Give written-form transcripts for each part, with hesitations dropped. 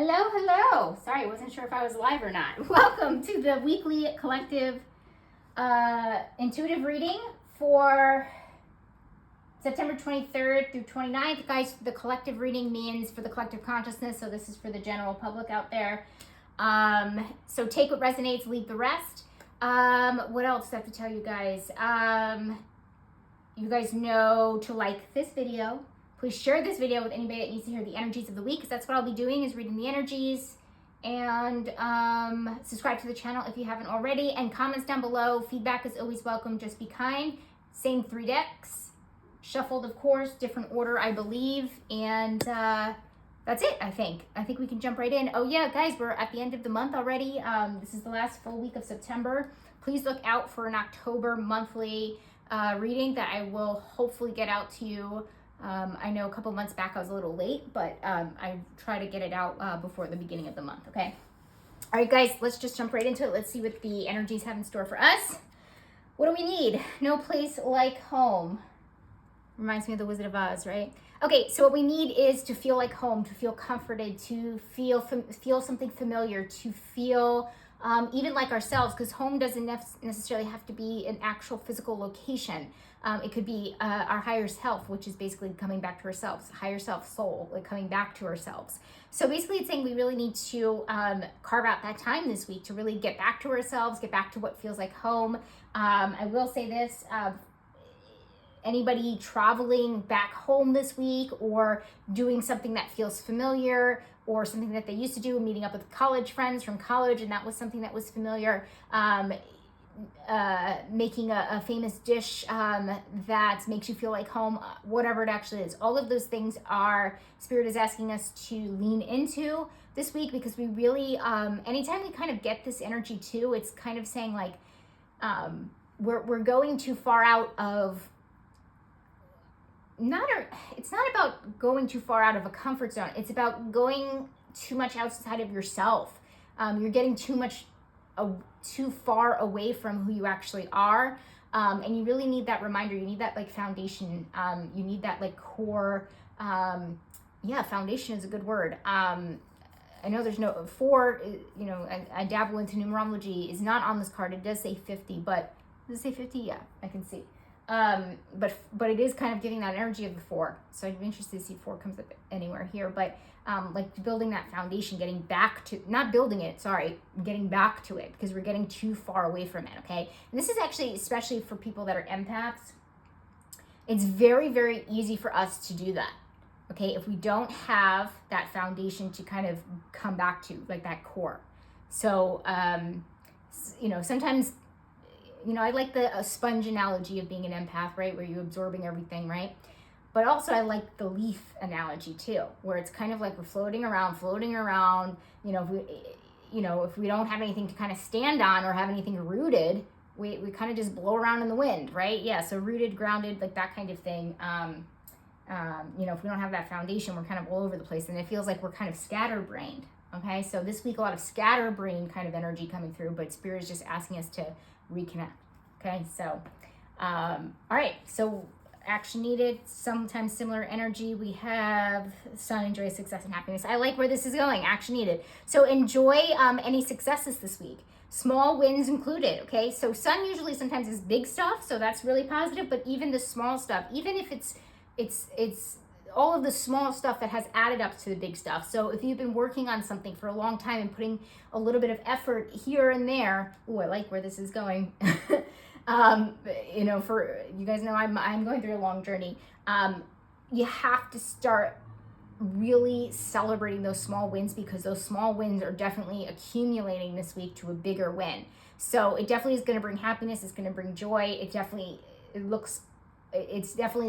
Hello, hello. Sorry, I wasn't sure if I was live or not. Welcome to the weekly collective intuitive reading for September 23rd through 29th. Guys, the collective reading means for the collective consciousness, so this is for the general public out there. So take what resonates, leave the rest. What else do I have to tell you guys? You guys know to like this video. Please share this video with anybody that needs to hear the energies of the week, because that's what I'll be doing, is reading the energies. And subscribe to the channel if you haven't already. And comments down below. Feedback is always welcome. Just be kind. Same 3 decks. Shuffled, of course. Different order, I believe. And that's it, I think. I think we can jump right in. Oh, yeah, guys, we're at the end of the month already. This is the last full week of September. Please look out for an October monthly reading that I will hopefully get out to you. I know a couple months back I was a little late, but I try to get it out before the beginning of the month, okay? All right, guys, let's just jump right into it. Let's see what the energies have in store for us. What do we need? No place like home. Reminds me of the Wizard of Oz, right? Okay, so what we need is to feel like home, to feel comforted, to feel something familiar, to feel even like ourselves, because home doesn't necessarily have to be an actual physical location. It could be our higher self, which is basically coming back to ourselves, higher self, soul, like coming back to ourselves. So basically it's saying we really need to carve out that time this week to really get back to ourselves, get back to what feels like home. I will say this, anybody traveling back home this week or doing something that feels familiar, or something that they used to do, meeting up with college friends from college, and that was something that was familiar, making a famous dish that makes you feel like home, whatever it actually is. All of those things are, Spirit is asking us to lean into this week, because we really, anytime we kind of get this energy too, it's kind of saying like, we're going too far out of, it's not about going too far out of a comfort zone. It's about going too much outside of yourself. You're getting too far away from who you actually are. And you really need that reminder. You need that like foundation. You need that like core. Foundation is a good word. I know there's no 4, I dabble into numerology, is not on this card. It does say 50, but does it say 50? Yeah, I can see. But it is kind of giving that energy of the 4. So I'd be interested to see 4 comes up anywhere here. But like building that foundation, getting back to, not building it, sorry, getting back to it, because we're getting too far away from it, okay? And this is actually, especially for people that are empaths, it's very, very easy for us to do that, okay? If we don't have that foundation to kind of come back to, like that core. So, sometimes, I like the sponge analogy of being an empath, right? Where you're absorbing everything, right? But also I like the leaf analogy too, where it's kind of like we're floating around, if we don't have anything to kind of stand on or have anything rooted, we kind of just blow around in the wind, right? Yeah, so rooted, grounded, like that kind of thing. If we don't have that foundation, we're kind of all over the place, and it feels like we're kind of scatterbrained, okay? So this week, a lot of scatterbrained kind of energy coming through, but Spirit is just asking us to reconnect. Okay, so all right, so action needed, sometimes similar energy. We have Sun, enjoy success and happiness. I like where this is going. Action needed. So enjoy any successes this week, small wins included. Okay, so Sun usually sometimes is big stuff, so that's really positive. But even the small stuff, even if it's all of the small stuff that has added up to the big stuff. So if you've been working on something for a long time and putting a little bit of effort here and there, I like where this is going. For you guys know, I'm going through a long journey. You have to start really celebrating those small wins, because those small wins are definitely accumulating this week to a bigger win. So it definitely is going to bring happiness. It's going to bring joy. It's definitely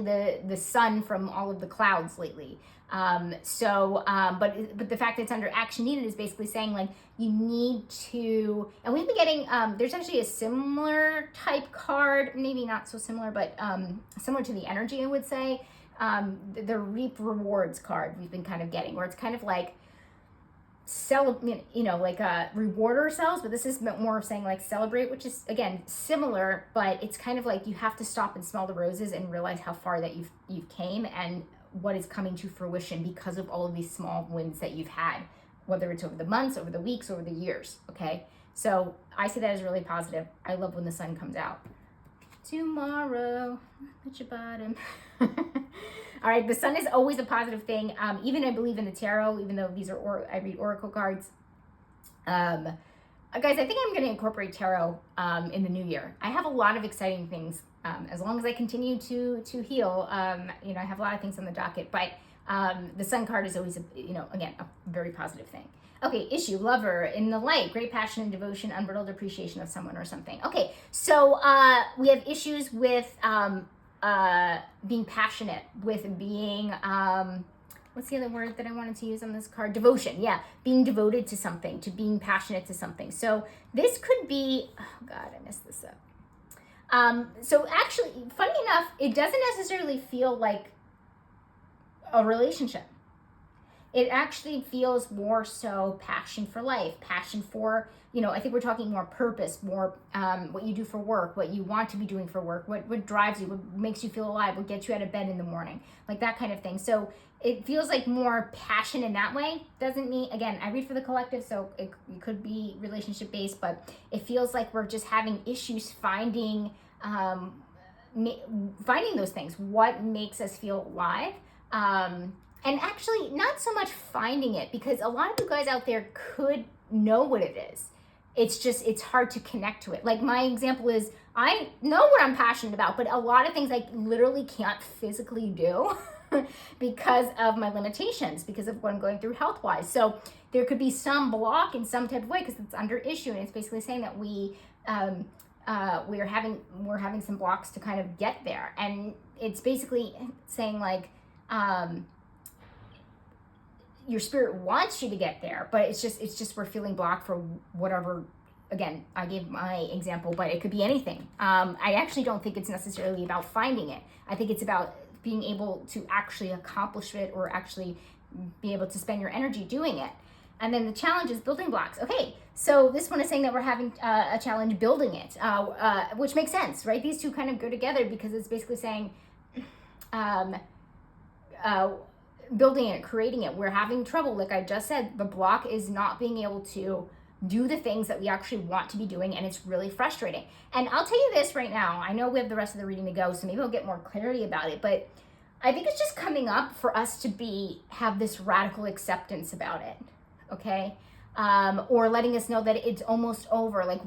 the sun from all of the clouds lately. But the fact that it's under action needed is basically saying like you need to, and we've been getting, there's actually a similar type card, maybe not so similar, but similar to the energy, I would say, the reap rewards card we've been kind of getting, where it's kind of like reward ourselves, but this is more of saying like celebrate, which is again similar, but it's kind of like you have to stop and smell the roses and realize how far that you've came and what is coming to fruition because of all of these small wins that you've had whether it's over the months, over the weeks, over the years, okay? So I see that as really positive. I love when the sun comes out. Tomorrow, at your bottom. All right, the sun is always a positive thing. Even I believe in the tarot, even though these are, I read oracle cards. Guys, I think I'm going to incorporate tarot in the new year. I have a lot of exciting things. As long as I continue to heal, you know, I have a lot of things on the docket, but the sun card is always, again, a very positive thing. Okay, issue, lover, in the light, great passion and devotion, unbridled appreciation of someone or something. Okay, so we have issues with being passionate, with being, what's the other word that I wanted to use on this card? Devotion, yeah, being devoted to something, to being passionate to something. So this could be, oh God, I messed this up. So actually, funny enough, it doesn't necessarily feel like a relationship. It actually feels more so passion for life, passion for, I think we're talking more purpose, more what you do for work, what you want to be doing for work, what drives you, what makes you feel alive, what gets you out of bed in the morning, like that kind of thing. So it feels like more passion in that way. Doesn't mean, again, I read for the collective, so it could be relationship based, but it feels like we're just having issues finding those things. What makes us feel alive? And actually, not so much finding it, because a lot of you guys out there could know what it is. It's hard to connect to it. Like my example is, I know what I'm passionate about, but a lot of things I literally can't physically do because of my limitations, because of what I'm going through health-wise. So there could be some block in some type of way, because it's under issue, and it's basically saying that we're having some blocks to kind of get there. And it's basically saying like, your spirit wants you to get there, but it's just we're feeling blocked for whatever. Again, I gave my example, but it could be anything. I actually don't think it's necessarily about finding it. I think it's about being able to actually accomplish it, or actually be able to spend your energy doing it. And then the challenge is building blocks. Okay, so this one is saying that we're having a challenge building it, which makes sense, right? These two kind of go together, because it's basically saying, building it, creating it. We're having trouble, like I just said. The block is not being able to do the things that we actually want to be doing, and it's really frustrating. And I'll tell you this right now, I know we have the rest of the reading to go, so maybe I'll get more clarity about it, but I think it's just coming up for us to have this radical acceptance about it, okay? Or letting us know that it's almost over, like,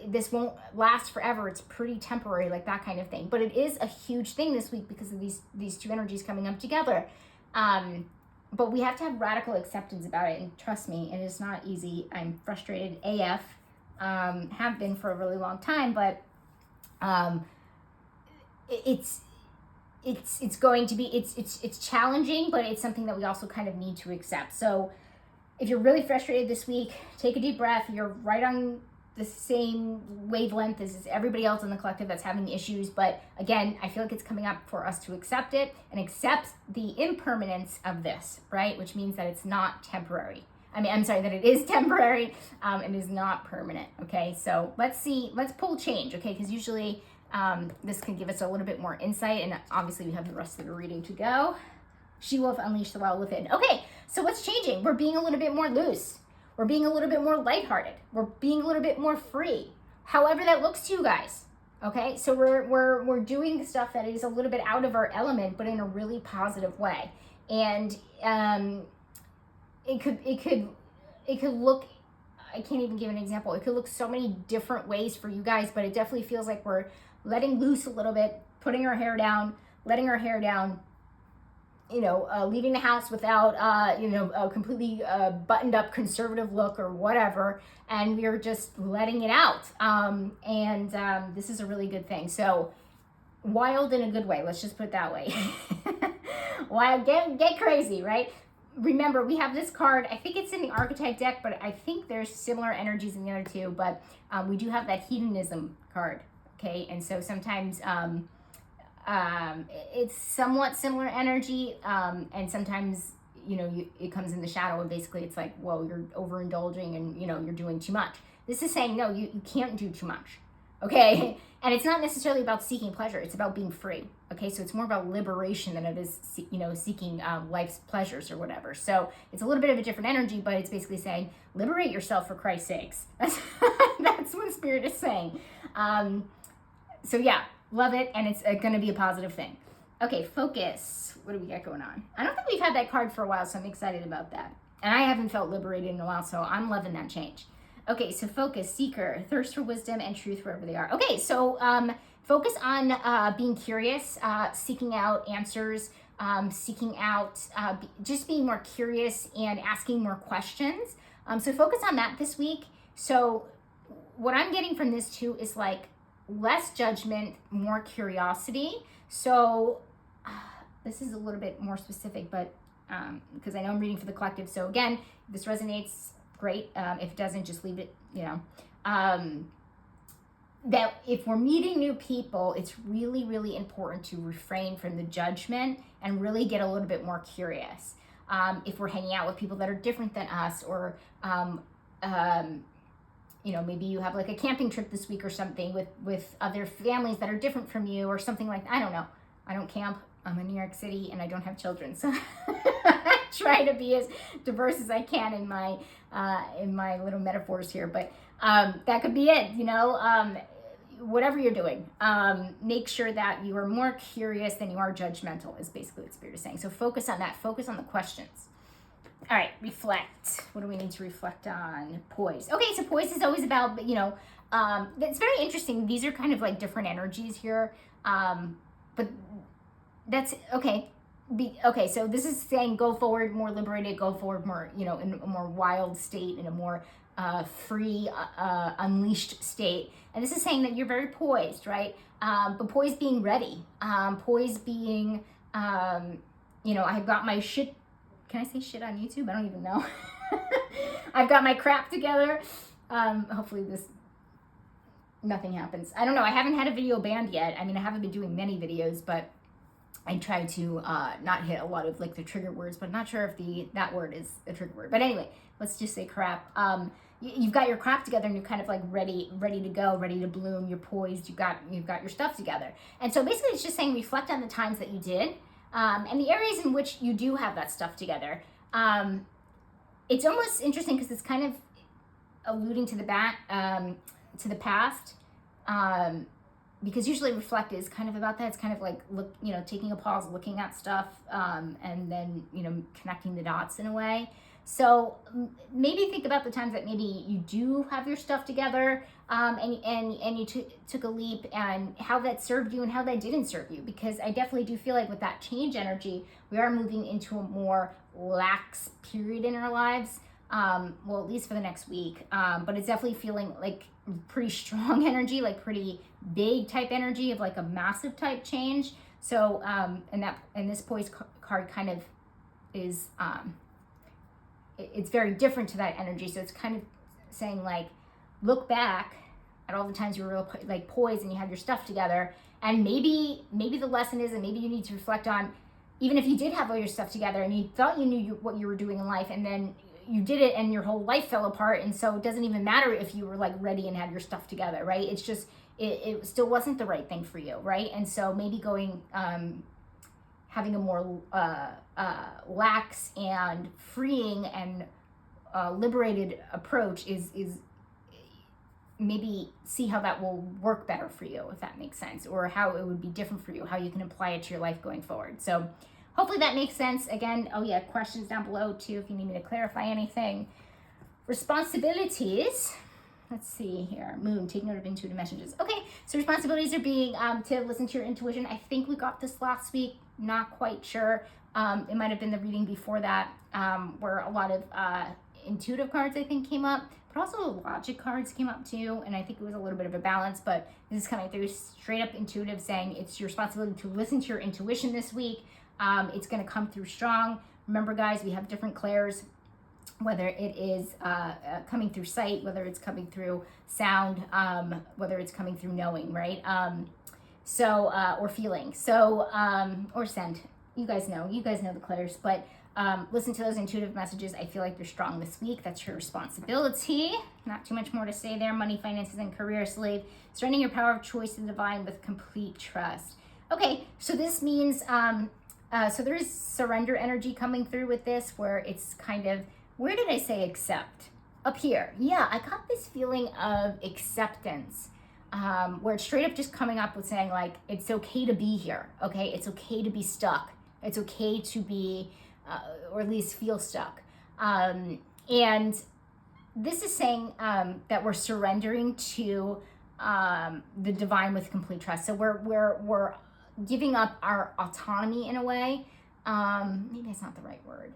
this won't last forever, it's pretty temporary, like that kind of thing. But it is a huge thing this week because of these two energies coming up together. But we have to have radical acceptance about it, and trust me, it is not easy. I'm frustrated AF, have been for a really long time, but it's going to be, it's challenging, but it's something that we also kind of need to accept. So if you're really frustrated this week, take a deep breath. You're right on the same wavelength as everybody else in the collective that's having issues. But again, I feel like it's coming up for us to accept it, and accept the impermanence of this, right? Which means that it's not temporary. That it is temporary, and is not permanent, okay? So let's pull change, okay? Because usually this can give us a little bit more insight, and obviously we have the rest of the reading to go. She will unleash the wild within. Okay, so what's changing? We're being a little bit more loose. We're being a little bit more lighthearted. We're being a little bit more free. However that looks to you guys. Okay, so we're doing stuff that is a little bit out of our element, but in a really positive way. And it could look, I can't even give an example. It could look so many different ways for you guys, but it definitely feels like we're letting loose a little bit, putting our hair down, letting our hair down, leaving the house without, a completely buttoned up conservative look or whatever, and we're just letting it out. This is a really good thing. So wild in a good way, let's just put it that way. Wild, get crazy, right? Remember, we have this card, I think it's in the archetype deck, but I think there's similar energies in the other two, but we do have that hedonism card, okay? And so sometimes it's somewhat similar energy, and sometimes, it comes in the shadow, and basically it's like, well, you're overindulging and, you're doing too much. This is saying, no, you can't do too much, okay? And it's not necessarily about seeking pleasure. It's about being free, okay? So it's more about liberation than it is, seeking life's pleasures or whatever. So it's a little bit of a different energy, but it's basically saying, liberate yourself for Christ's sakes. That's what Spirit is saying. So yeah, love it, and it's going to be a positive thing. Okay, focus. What do we got going on? I don't think we've had that card for a while, so I'm excited about that. And I haven't felt liberated in a while, so I'm loving that change. Okay, so focus, seeker, thirst for wisdom and truth wherever they are. Okay, so focus on being curious, seeking out answers, seeking out, just being more curious and asking more questions. So focus on that this week. So what I'm getting from this too is like less judgment, more curiosity. So this is a little bit more specific, but because I know I'm reading for the collective. So again, if this resonates, great. If it doesn't, just leave it, that if we're meeting new people, it's really, really important to refrain from the judgment and really get a little bit more curious. If we're hanging out with people that are different than us, or, maybe you have like a camping trip this week or something with other families that are different from you or something like that. I don't know. I don't camp. I'm in New York City and I don't have children. So I try to be as diverse as I can in my little metaphors here. But that could be it, whatever you're doing. Make sure that you are more curious than you are judgmental is basically what Spirit is saying. So focus on that. Focus on the questions. All right, reflect. What do we need to reflect on? Poise. Okay, so poise is always about, it's very interesting. These are kind of like different energies here. But that's okay. Okay, so this is saying go forward more liberated, go forward more, in a more wild state, in a more free, unleashed state. And this is saying that you're very poised, right? But poised being ready, poised being, I've got my shit. Can I say shit on YouTube? I don't even know. I've got my crap together. Hopefully nothing happens. I don't know. I haven't had a video banned yet. I mean, I haven't been doing many videos, but I try to not hit a lot of like the trigger words, but I'm not sure if that word is a trigger word. But anyway, let's just say crap. You've got your crap together and you're kind of like ready to go, ready to bloom. You're poised. You've got your stuff together. And so basically it's just saying reflect on the times that you did and the areas in which you do have that stuff together. It's almost interesting because it's kind of alluding to the past. Because usually reflect is kind of about that. It's kind of like taking a pause, looking at stuff, and then connecting the dots in a way. So maybe think about the times that maybe you do have your stuff together, and you took a leap, and how that served you and how that didn't serve you. Because I definitely do feel like with that change energy, we are moving into a more lax period in our lives. Well, at least for the next week. But it's definitely feeling like pretty strong energy, like pretty big type energy of like a massive type change. So, and this poise card kind of is, it's very different to that energy. So it's kind of saying like, look back at all the times you were real like poised and you had your stuff together. And maybe the lesson is, and maybe you need to reflect on, even if you did have all your stuff together and you thought you knew what you were doing in life, and then you did it and your whole life fell apart, and so it doesn't even matter if you were like ready and had your stuff together, right? It's just it still wasn't the right thing for you, right? And so maybe going having a more lax and freeing and liberated approach is maybe see how that will work better for you, if that makes sense, or how it would be different for you, how you can apply it to your life going forward. So hopefully that makes sense. Again, questions down below too if you need me to clarify anything. Responsibilities. Let's see here. Moon, take note of intuitive messages. Okay, so responsibilities are being to listen to your intuition. I think we got this last week. Not quite sure. It might have been the reading before that, where a lot of intuitive cards I think came up, but also logic cards came up too. And I think it was a little bit of a balance, but this is coming through straight up intuitive, saying it's your responsibility to listen to your intuition this week. It's going to come through strong. Remember, guys, we have different clairs, whether it is coming through sight, whether it's coming through sound, whether it's coming through knowing, right? Or feeling. So, or scent. You guys know the clairs. But listen to those intuitive messages. I feel like they're strong this week. That's your responsibility. Not too much more to say there. Money, finances, and career slave. Surrendering your power of choice to the divine with complete trust. Okay, so this means, so there is surrender energy coming through with this, where it's kind of, where did I say accept? Up here. Yeah, I got this feeling of acceptance, where it's straight up just coming up with saying, like, it's okay to be here, okay? It's okay to be stuck. It's okay to be, or at least feel stuck. And this is saying that we're surrendering to the divine with complete trust. So we're giving up our autonomy in a way. Maybe that's not the right word.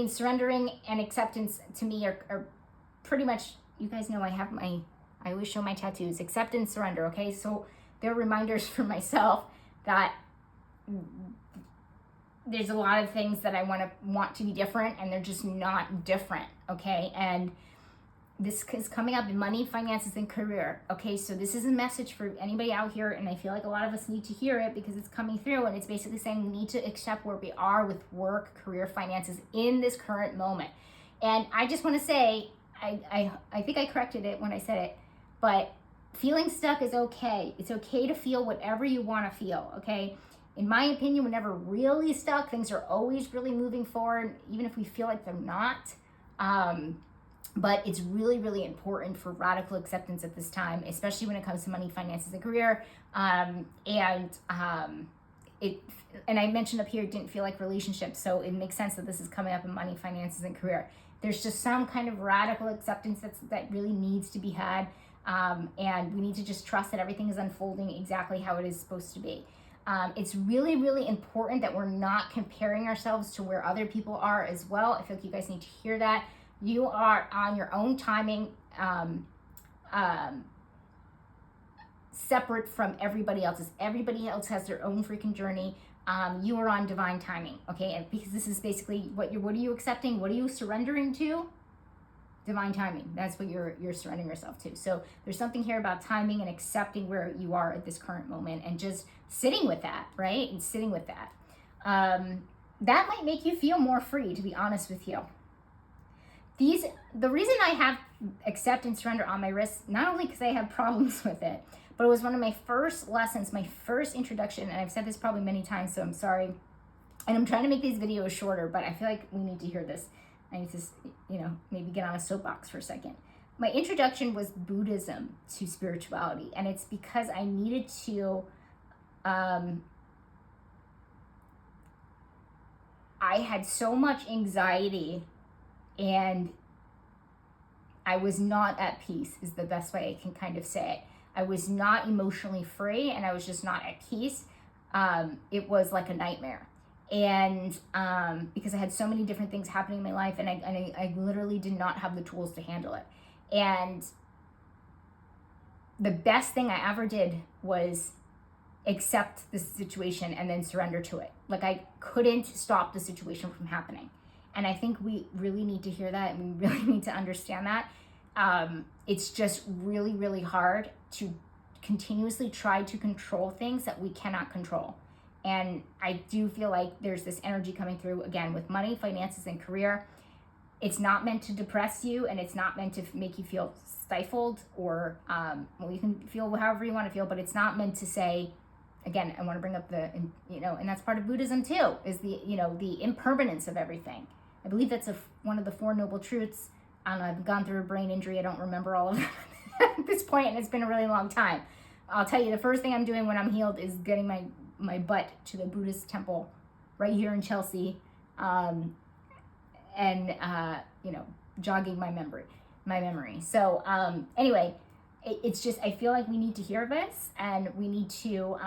Surrendering and acceptance to me are pretty much, you guys know I always show my tattoos, accept and surrender, okay? So they're reminders for myself that there's a lot of things that I want to be different, and they're just not different, okay? And this is coming up in money, finances, and career, okay? So this is a message for anybody out here, and I feel like a lot of us need to hear it because it's coming through, and it's basically saying we need to accept where we are with work, career, finances in this current moment. And I just want to say, I think I corrected it when I said it, but feeling stuck is okay. It's okay to feel whatever you want to feel, okay? In my opinion, we're never really stuck. Things are always really moving forward, even if we feel like they're not. But it's really, really important for radical acceptance at this time, especially when it comes to money, finances, and career. And I mentioned up here, it didn't feel like relationships, so it makes sense that this is coming up in money, finances, and career. There's just some kind of radical acceptance that really needs to be had, and we need to just trust that everything is unfolding exactly how it is supposed to be. It's really, really important that we're not comparing ourselves to where other people are as well. I feel like you guys need to hear that. You are on your own timing, separate from everybody else's. Everybody else has their own freaking journey. You are on divine timing, okay? And because this is basically what are you accepting? What are you surrendering to? Divine timing. That's what you're surrendering yourself to. So there's something here about timing and accepting where you are at this current moment, and just sitting with that, right? And sitting with that. That might make you feel more free, to be honest with you. The reason I have accept and surrender on my wrist, not only because I have problems with it, but it was one of my first lessons, my first introduction, and I've said this probably many times, so I'm sorry. And I'm trying to make these videos shorter, but I feel like we need to hear this. I need to, maybe get on a soapbox for a second. My introduction was Buddhism to spirituality, and it's because I needed to, I had so much anxiety, and I was not at peace, is the best way I can kind of say it. I was not emotionally free, and I was just not at peace. It was like a nightmare. And because I had so many different things happening in my life, and I literally did not have the tools to handle it. And the best thing I ever did was accept the situation and then surrender to it. Like, I couldn't stop the situation from happening. And I think we really need to hear that, and we really need to understand that. It's just really, really hard to continuously try to control things that we cannot control. And I do feel like there's this energy coming through, again, with money, finances, and career. It's not meant to depress you, and it's not meant to make you feel stifled, or, you can feel however you want to feel, but it's not meant to say, again, I want to bring up and that's part of Buddhism too, is the impermanence of everything. I believe that's one of the Four Noble Truths. I don't know, I've gone through a brain injury. I don't remember all of it at this point, and it's been a really long time. I'll tell you, the first thing I'm doing when I'm healed is getting my butt to the Buddhist temple right here in Chelsea, jogging my memory. So anyway, it's just, I feel like we need to hear this, and we need to,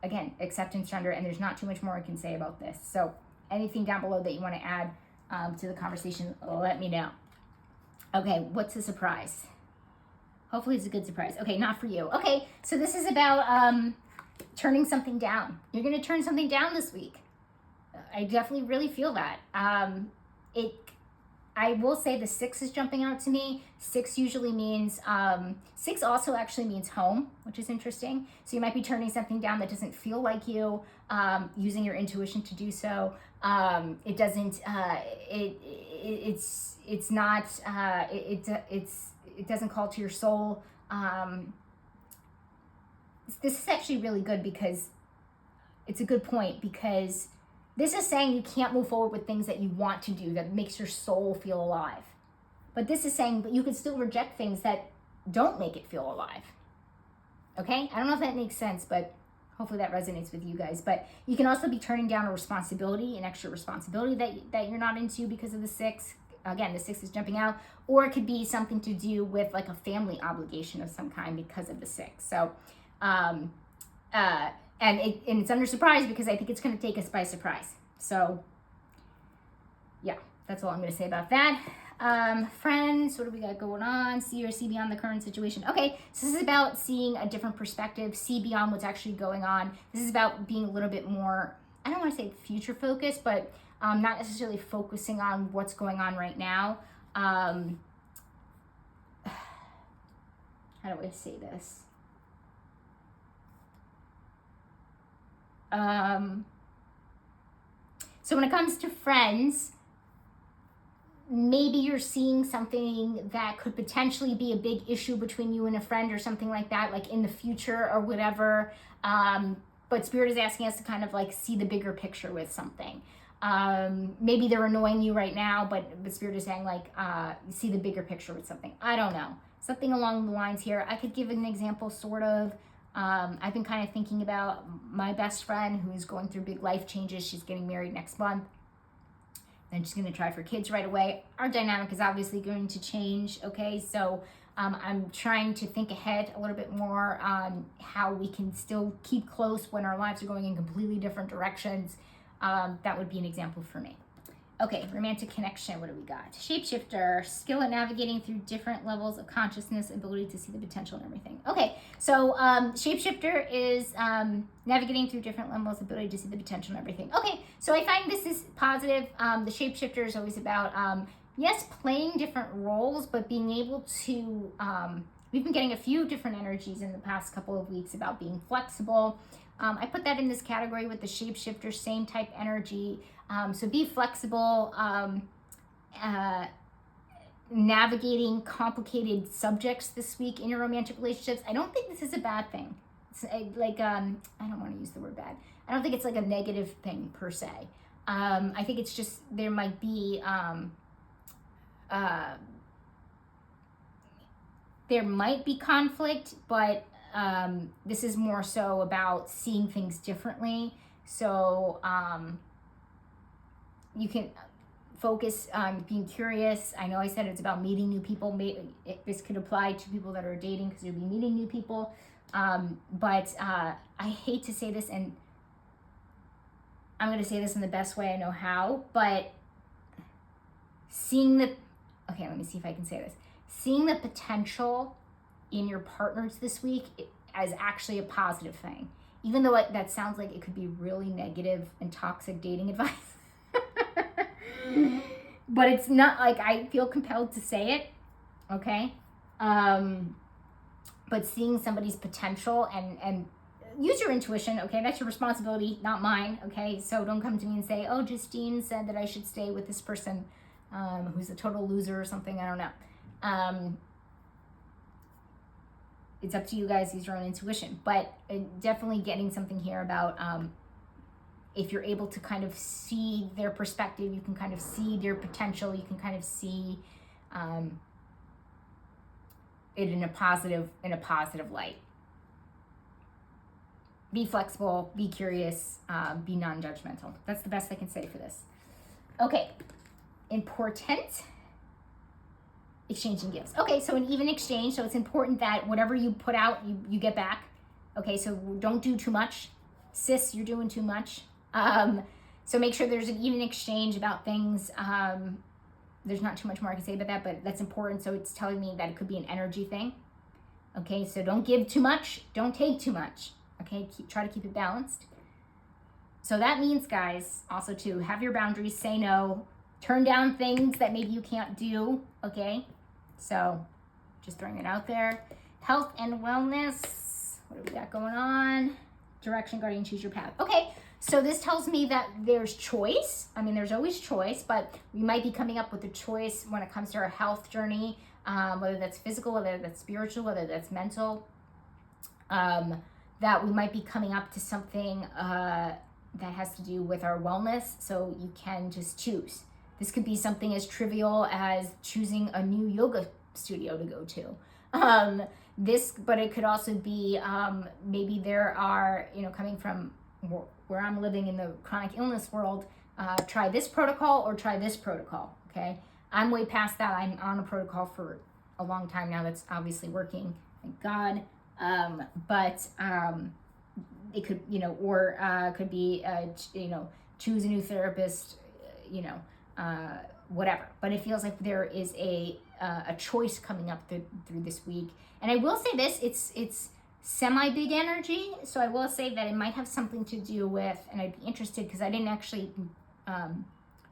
again, accept and surrender, and there's not too much more I can say about this. So anything down below that you want to add to the conversation, let me know. Okay, what's a surprise? Hopefully it's a good surprise. Okay, not for you. Okay, so this is about turning something down. You're going to turn something down this week. I definitely really feel that. I will say the 6 is jumping out to me. 6 usually means, 6 also actually means home, which is interesting. So you might be turning something down that doesn't feel like you, using your intuition to do so. It doesn't, it's not, it doesn't call to your soul. This is actually really good because it's a good point, because this is saying you can't move forward with things that you want to do that makes your soul feel alive. But this is saying that you can still reject things that don't make it feel alive. Okay? I don't know if that makes sense, but hopefully that resonates with you guys. But you can also be turning down a responsibility, an extra responsibility that you're not into because of the 6. Again, the 6 is jumping out. Or it could be something to do with like a family obligation of some kind because of the 6. So, and it's under surprise because I think it's going to take us by surprise. So, yeah, that's all I'm going to say about that. Friends, what do we got going on? See or see beyond the current situation. Okay, so this is about seeing a different perspective, see beyond what's actually going on. This is about being a little bit more, I don't want to say future focused, but not necessarily focusing on what's going on right now. How do I say this? So when it comes to friends, maybe you're seeing something that could potentially be a big issue between you and a friend or something like that, like in the future or whatever. But Spirit is asking us to kind of like see the bigger picture with something. Maybe they're annoying you right now, but Spirit is saying like, see the bigger picture with something. I don't know. Something along the lines here. I could give an example, sort of. I've been kind of thinking about my best friend who's going through big life changes. She's getting married next month. Then she's going to try for kids right away. Our dynamic is obviously going to change, okay? So I'm trying to think ahead a little bit more on how we can still keep close when our lives are going in completely different directions. That would be an example for me. Okay, romantic connection, what do we got? Shapeshifter, skill at navigating through different levels of consciousness, ability to see the potential in everything. Okay, so shapeshifter is navigating through different levels, ability to see the potential in everything. Okay, so I find this is positive. The shapeshifter is always about, yes, playing different roles, but being able to, we've been getting a few different energies in the past couple of weeks about being flexible. I put that in this category with the shapeshifter, same type energy. So be flexible, navigating complicated subjects this week in your romantic relationships. I don't think this is a bad thing. It's like, I don't want to use the word bad. I don't think it's like a negative thing per se. I think it's just, there might be, conflict, but this is more so about seeing things differently. So, you can focus on being curious. I know I said it's about meeting new people. This could apply to people that are dating because you'll be meeting new people. But I hate to say this, and I'm going to say this in the best way I know how, but okay, let me see if I can say this. Seeing the potential in your partners this week is actually a positive thing. Even though that sounds like it could be really negative and toxic dating advice. But it's not, like, I feel compelled to say it, okay? But seeing somebody's potential and use your intuition, okay? That's your responsibility, not mine, okay? So don't come to me and say, oh, Justine said that I should stay with this person who's a total loser or something. I don't know. It's up to you guys, use your own intuition. But definitely getting something here about if you're able to kind of see their perspective, you can kind of see their potential, you can kind of see it in a positive light. Be flexible, be curious, be non-judgmental. That's the best I can say for this. Okay, important. Exchanging gifts. Okay, so an even exchange. So it's important that whatever you put out, you get back. Okay, so don't do too much. Sis, you're doing too much. So make sure there's an even exchange about things. There's not too much more I can say about that, but that's important. So it's telling me that it could be an energy thing. Okay, so don't give too much. Don't take too much. Okay, try to keep it balanced. So that means, guys, also to have your boundaries, say no, turn down things that maybe you can't do, okay? So just throwing it out there. Health and wellness. What do we got going on? Direction, guardian, choose your path. Okay, so this tells me that there's choice. I mean, there's always choice, but we might be coming up with a choice when it comes to our health journey, whether that's physical, whether that's spiritual, whether that's mental, that we might be coming up to something that has to do with our wellness, so you can just choose. This could be something as trivial as choosing a new yoga studio to go to. But it could also be maybe there are, coming from where I'm living in the chronic illness world, try this protocol or try this protocol, okay? I'm way past that. I'm on a protocol for a long time now that's obviously working, thank God. But it could, could be, choose a new therapist, whatever. But it feels like there is a choice coming up through this week. And I will say this, it's semi-big energy. So I will say that it might have something to do with, and I'd be interested because I didn't actually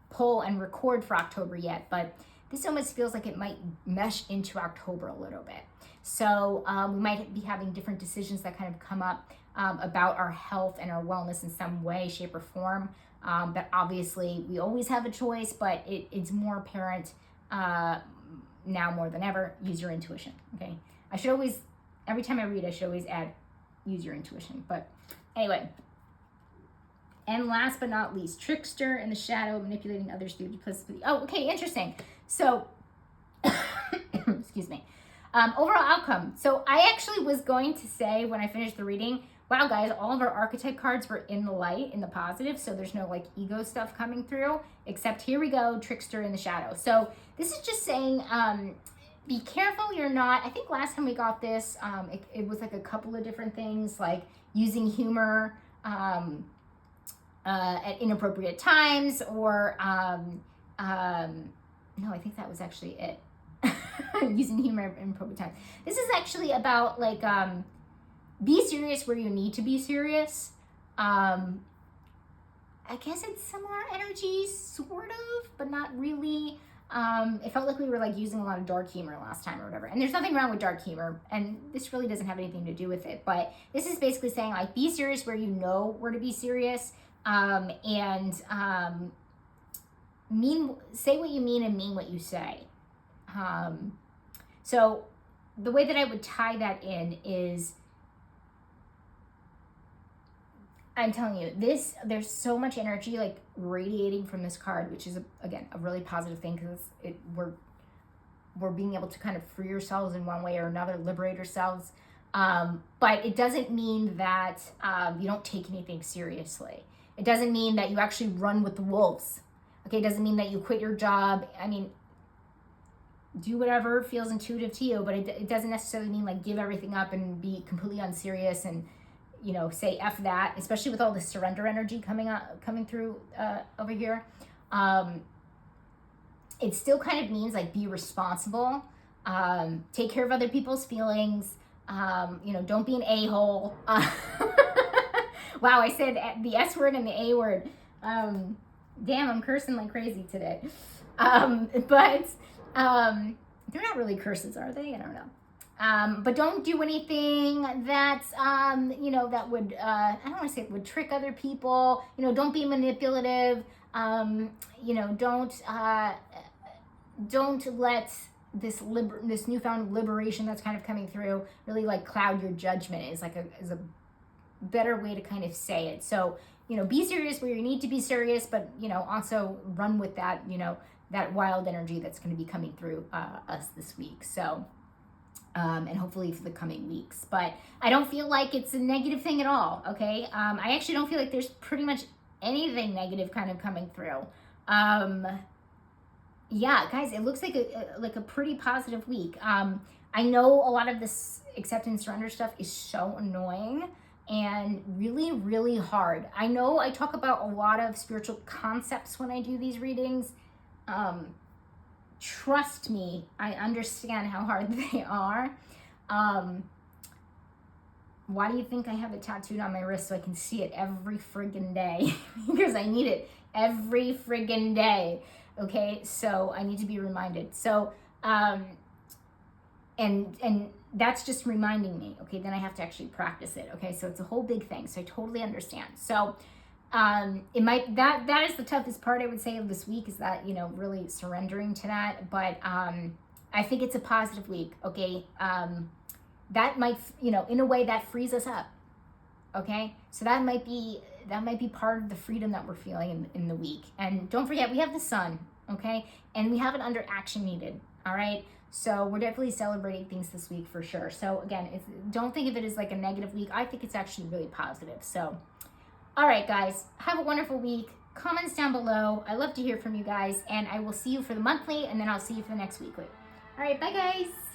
pull and record for October yet, but this almost feels like it might mesh into October a little bit. So we might be having different decisions that kind of come up about our health and our wellness in some way, shape, or form. But obviously we always have a choice, but it's more apparent now more than ever. Use your intuition, okay? I should always, every time I read, I should always add use your intuition. But anyway, and last but not least, trickster in the shadow, manipulating others through duplicity. Oh, okay, interesting. So, excuse me. Overall outcome. So I actually was going to say when I finished the reading, wow, guys, all of our archetype cards were in the light, in the positive, so there's no like ego stuff coming through, except here we go, trickster in the shadow. So this is just saying, be careful you're not, I think last time we got this, it was like a couple of different things, like using humor at inappropriate times, or, no, I think that was actually it. Using humor at inappropriate times. This is actually about like, be serious where you need to be serious. I guess it's similar energies, sort of, but not really. It felt like we were like using a lot of dark humor last time or whatever. And there's nothing wrong with dark humor, and this really doesn't have anything to do with it. But this is basically saying like, be serious where you know where to be serious, and say what you mean and mean what you say. So the way that I would tie that in is, I'm telling you, there's so much energy like radiating from this card, which is again a really positive thing, because we're being able to kind of free ourselves in one way or another, liberate ourselves. But it doesn't mean that you don't take anything seriously. It doesn't mean that you actually run with the wolves. Okay, it doesn't mean that you quit your job. I mean, do whatever feels intuitive to you, but it doesn't necessarily mean like give everything up and be completely unserious and say F that, especially with all the surrender energy coming through over here. It still kind of means like be responsible, take care of other people's feelings, don't be an a-hole. Wow, I said the S word and the A word. Damn, I'm cursing like crazy today. But they're not really curses, are they? I don't know. But don't do anything that's, that would, I don't want to say it would trick other people. Don't be manipulative. Don't let this newfound liberation that's kind of coming through really like cloud your judgment is a better way to kind of say it. So, be serious where you need to be serious, but, also run with that, that wild energy that's going to be coming through us this week. So, and hopefully for the coming weeks. But I don't feel like it's a negative thing at all, okay? I actually don't feel like there's pretty much anything negative kind of coming through. Yeah, guys, it looks like a pretty positive week. I know a lot of this acceptance surrender stuff is so annoying and really, really hard. I know I talk about a lot of spiritual concepts when I do these readings. Trust me, I understand how hard they are. Why do you think I have it tattooed on my wrist so I can see it every friggin' day? Because I need it every friggin' day. Okay, so I need to be reminded. So, and that's just reminding me. Okay, then I have to actually practice it. Okay, so it's a whole big thing. So I totally understand. So, it might that is the toughest part, I would say, of this week, is that, you know, really surrendering to that. But I think it's a positive week. Okay, that might, you know, in a way that frees us up. Okay, so that might be part of the freedom that we're feeling in the week. And don't forget, we have the sun. Okay, and we have it under action needed. All right, so we're definitely celebrating things this week for sure. So again, don't think of it as like a negative week. I think it's actually really positive. So all right, guys, have a wonderful week. Comments down below. I love to hear from you guys, and I will see you for the monthly, and then I'll see you for the next weekly. All right, bye, guys.